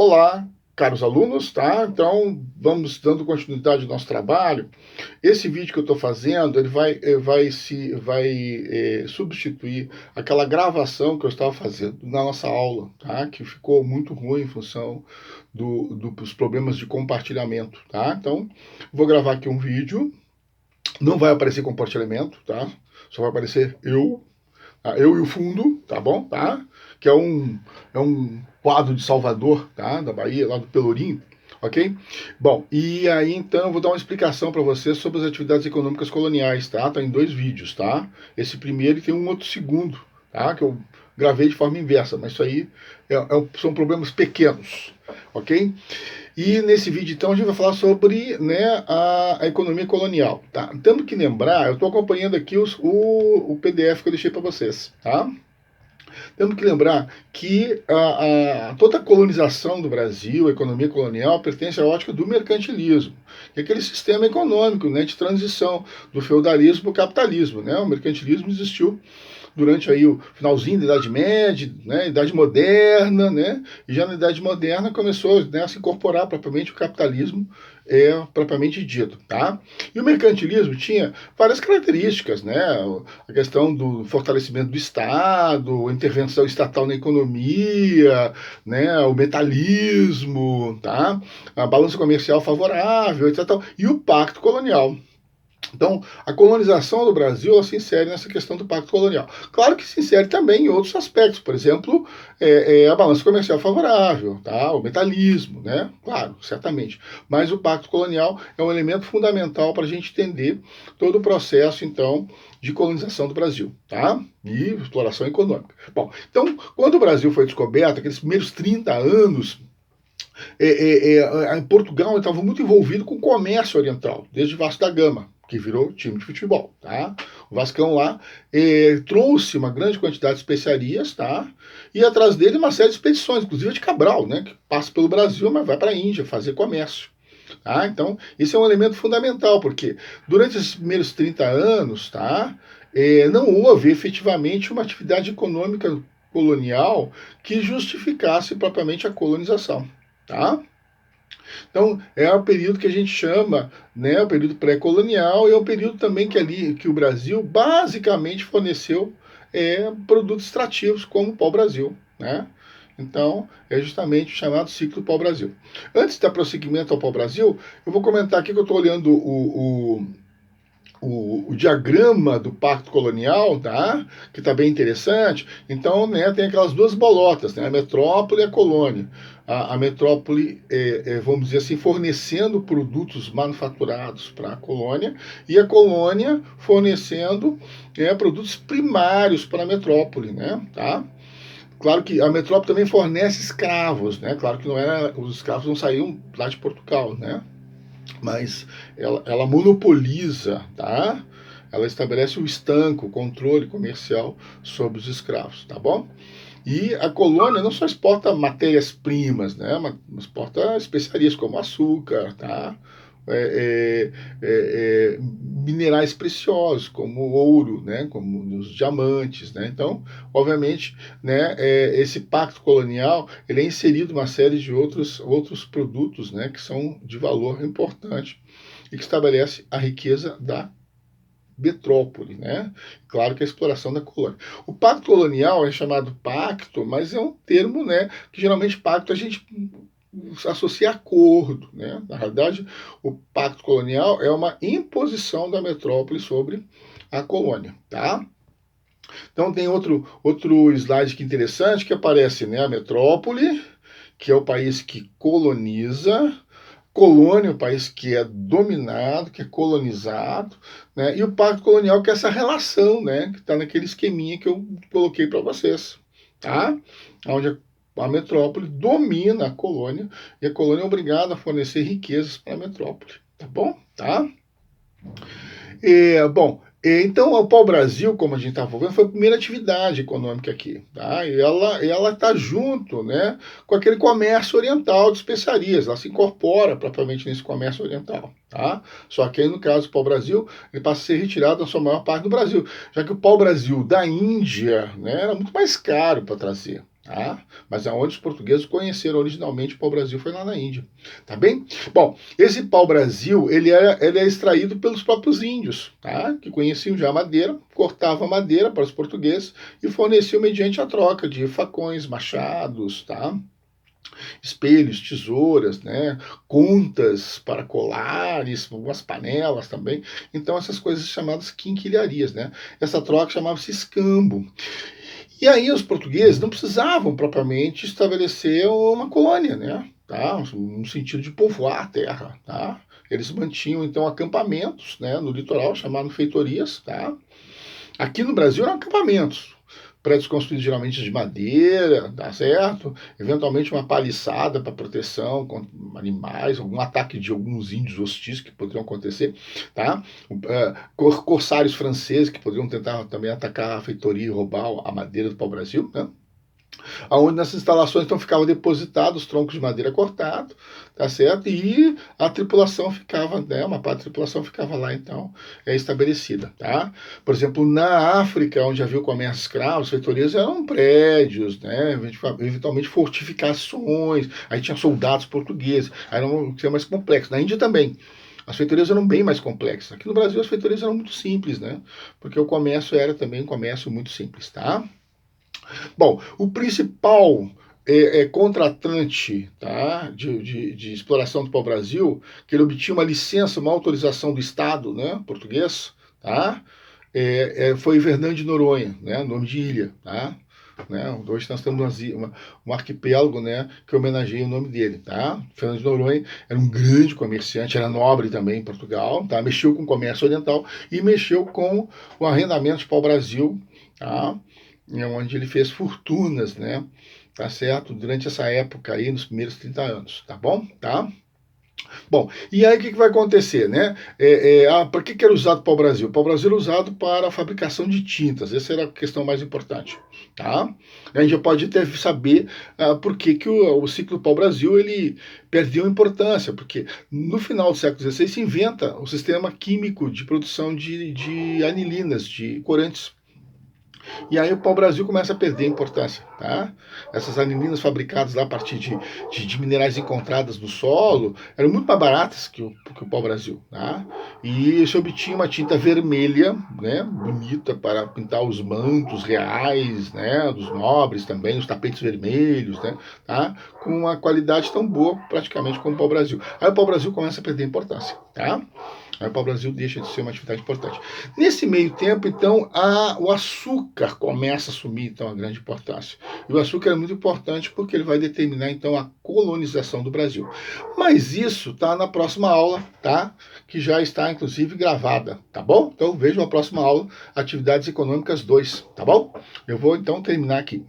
Olá, caros alunos, tá? Então, vamos dando continuidade ao nosso trabalho. Esse vídeo que eu estou fazendo, ele vai substituir aquela gravação que eu estava fazendo na nossa aula, tá? Que ficou muito ruim em função dos problemas de compartilhamento, tá? Então, vou gravar aqui um vídeo, não vai aparecer compartilhamento, tá? Só vai aparecer eu, tá? Eu e o fundo, tá bom? Tá? Que é um quadro de Salvador, tá? Da Bahia, lá do Pelourinho, ok? Bom, e aí então eu vou dar uma explicação para vocês sobre as atividades econômicas coloniais, tá? Tá em dois vídeos, tá? Esse primeiro e tem um outro segundo, tá? Que eu gravei de forma inversa, mas isso aí são problemas pequenos, ok? E nesse vídeo, então, a gente vai falar sobre, né, a economia colonial, tá? Tendo que lembrar, eu estou acompanhando aqui o PDF que eu deixei para vocês, tá? Temos que lembrar que toda a colonização do Brasil, a economia colonial, pertence à ótica do mercantilismo, que é aquele sistema econômico, né, de transição do feudalismo para o capitalismo, né? O mercantilismo existiu durante aí o finalzinho da Idade Média, né, Idade Moderna, né, e já na Idade Moderna começou, né, a se incorporar propriamente o capitalismo propriamente dito, tá? E o mercantilismo tinha várias características, né, a questão do fortalecimento do Estado, a intervenção estatal na economia, né, o metalismo, tá? A balança comercial favorável, etc. E o pacto colonial. Então, a colonização do Brasil ela se insere nessa questão do pacto colonial. Claro que se insere também em outros aspectos, por exemplo, a balança comercial favorável, tá? O metalismo, né? Claro, certamente. Mas o pacto colonial é um elemento fundamental para a gente entender todo o processo, então, de colonização do Brasil, tá? E exploração econômica. Bom, então, quando o Brasil foi descoberto, aqueles primeiros 30 anos, em Portugal estava muito envolvido com o comércio oriental, desde Vasco da Gama, que virou time de futebol, tá? O Vascão lá trouxe uma grande quantidade de especiarias, tá? E atrás dele uma série de expedições, inclusive a de Cabral, né? Que passa pelo Brasil, mas vai para a Índia fazer comércio. Tá? Então, isso é um elemento fundamental, porque durante esses primeiros 30 anos, tá? Não houve efetivamente uma atividade econômica colonial que justificasse propriamente a colonização. Tá? Então, é o período que a gente chama, né, o período pré-colonial, e é o período também que o Brasil basicamente forneceu produtos extrativos, como o pau-brasil. Né? Então, é justamente o chamado ciclo pau-brasil. Antes da prosseguimento ao pau-brasil, eu vou comentar aqui que eu estou olhando o diagrama do Pacto Colonial, tá? Que está bem interessante. Então, né, tem aquelas duas bolotas, né? A metrópole e a colônia. A metrópole, vamos dizer assim, fornecendo produtos manufaturados para a colônia, e a colônia fornecendo produtos primários para a metrópole, né? Tá? Claro que a metrópole também fornece escravos, né? Claro que os escravos não saíam lá de Portugal, né? Mas ela monopoliza, tá? Ela estabelece o estanco, o controle comercial sobre os escravos, tá bom? E a colônia não só exporta matérias-primas, né? Mas exporta especiarias como açúcar, tá? Minerais preciosos, como o ouro, né? Como os diamantes, né? Então, obviamente, né? Esse pacto colonial ele é inserido uma série de outros produtos, né? Que são de valor importante e que estabelece a riqueza da metrópole, né? Claro que a exploração da colônia. O pacto colonial é chamado pacto, mas é um termo, né? Que geralmente pacto a gente associa acordo, né? Na realidade, o pacto colonial é uma imposição da metrópole sobre a colônia, tá? Então tem outro slide que interessante que aparece, né? A metrópole, que é o país que coloniza, colônia, o país que é dominado, que é colonizado, né? E o pacto colonial, que é essa relação, né? Que está naquele esqueminha que eu coloquei para vocês, tá? Onde a metrópole domina a colônia e a colônia é obrigada a fornecer riquezas para a metrópole, tá bom? Tá? Bom, então o pau-brasil, como a gente estava vendo, foi a primeira atividade econômica aqui, tá? E ela está junto, né, com aquele comércio oriental de especiarias, ela se incorpora propriamente nesse comércio oriental, tá? Só que aí, no caso do pau-brasil, ele passa a ser retirado na sua maior parte do Brasil, já que o pau-brasil da Índia, né, era muito mais caro para trazer. tá? Mas aonde os portugueses conheceram originalmente o pau-brasil foi lá na Índia, tá bem? Bom, esse pau-brasil, ele é extraído pelos próprios índios, tá? Que conheciam já a madeira, cortavam a madeira para os portugueses e forneciam mediante a troca de facões, machados, tá? Espelhos, tesouras, né? Contas para colares, algumas panelas também. Então, essas coisas chamadas quinquilharias, né? Essa troca chamava-se escambo. E aí os portugueses não precisavam propriamente estabelecer uma colônia, né? Tá? No sentido de povoar a terra, tá? Eles mantinham então acampamentos, né, no litoral, chamados feitorias, tá? Aqui no Brasil eram acampamentos, prédios construídos geralmente de madeira, tá certo? Eventualmente uma paliçada para proteção contra animais, algum ataque de alguns índios hostis que poderiam acontecer, tá? Corsários franceses que poderiam tentar também atacar a feitoria e roubar a madeira do pau-brasil, né? Onde nessas instalações então ficavam depositados troncos de madeira cortados, tá certo? E a tripulação ficava, né, uma parte da tripulação ficava lá então estabelecida, tá? Por exemplo, na África, onde havia o comércio escravo, as feitorias eram prédios, né, eventualmente fortificações, aí tinha soldados portugueses, aí era um sistema mais complexo. Na Índia também. As feitorias eram bem mais complexas. Aqui no Brasil as feitorias eram muito simples, né? Porque o comércio era também um comércio muito simples, tá? Bom, o principal contratante, tá, de exploração do pau-brasil, que ele obtinha uma licença, uma autorização do Estado, né, português, tá, foi Fernando de Noronha, né, nome de ilha, tá, né, hoje nós temos um arquipélago, né, que homenageia o nome dele, tá. Fernando de Noronha era um grande comerciante, era nobre também em Portugal, tá, mexeu com o comércio oriental e mexeu com o arrendamento de pau-brasil, tá, onde ele fez fortunas, né? Tá certo? Durante essa época aí, nos primeiros 30 anos, tá bom? Tá? Bom, e aí o que vai acontecer, né? Para que era usado o pau-brasil? O pau-brasil era usado para a fabricação de tintas, essa era a questão mais importante, tá? A gente já pode até saber por que o ciclo do pau-brasil ele perdeu importância, porque no final do século XVI se inventa o sistema químico de produção de anilinas, de corantes. E aí o pau-brasil começa a perder importância, tá? Essas anilinas fabricadas lá a partir de minerais encontrados no solo eram muito mais baratas que o pau-brasil, tá? E se obtinha uma tinta vermelha, né, bonita para pintar os mantos reais, né, dos nobres também, os tapetes vermelhos, né, tá? Com uma qualidade tão boa praticamente como o pau-brasil. Aí o pau-brasil começa a perder importância, tá? Aí o pau-brasil deixa de ser uma atividade importante. Nesse meio tempo, então, o açúcar começa a assumir, então, a grande importância. E o açúcar é muito importante porque ele vai determinar, então, a colonização do Brasil. Mas isso está na próxima aula, tá? Que já está, inclusive, gravada, tá bom? Então, vejam a próxima aula, Atividades Econômicas 2, tá bom? Eu vou, então, terminar aqui.